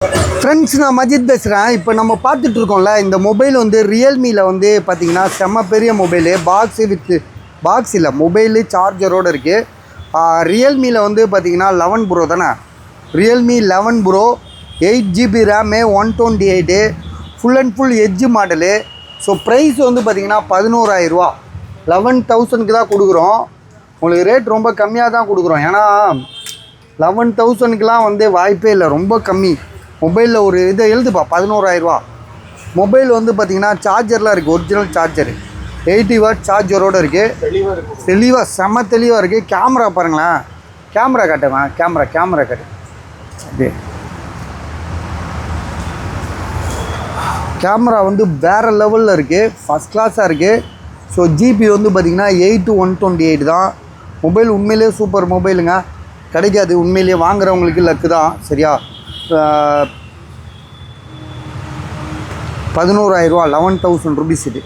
Friends, நான் மஜித் பேசுகிறேன். இப்போ நம்ம பார்த்துட்ருக்கோம்ல, இந்த மொபைல் வந்து ரியல்மியில் வந்து பார்த்திங்கன்னா செம்ம பெரிய மொபைலு. பாக்ஸ் இல்லை, மொபைலு சார்ஜரோடு இருக்குது. ரியல்மியில் வந்து பார்த்திங்கன்னா 11 ப்ரோ தானே. Realme 11 pro 8GB RAM 128 full and full edge model. So price வந்து பார்த்திங்கன்னா 11,000 11,000க்கு தான் கொடுக்குறோம். உங்களுக்கு ரேட் ரொம்ப கம்மியாக தான் கொடுக்குறோம். ஏன்னா 11,000க்குலாம் வந்து வாய்ப்பே இல்லை, ரொம்ப கம்மி. மொபைலில் ஒரு இதை எழுதுப்பா 11,000. மொபைல் வந்து பார்த்திங்கன்னா சார்ஜர்லாம் இருக்குது, ஒரிஜினல் சார்ஜரு 80 வாட் சார்ஜரோடு இருக்குது. தெளிவாக செம்ம தெளிவாக இருக்குது. கேமரா பாருங்களேன், கேமரா காட்டுவேன், கேமரா காட்டு. அப்படியே கேமரா வந்து வேறு லெவலில் இருக்குது, ஃபஸ்ட் கிளாஸாக இருக்குது. ஸோ ஜிபி வந்து பார்த்திங்கன்னா 8/128 தான். மொபைல் உண்மையிலே சூப்பர் மொபைலுங்க, கிடைக்காது. உண்மையிலேயே வாங்குறவங்களுக்கு லக்கு தான். சரியா, 11,000 11,000 ருபீஸ் இது.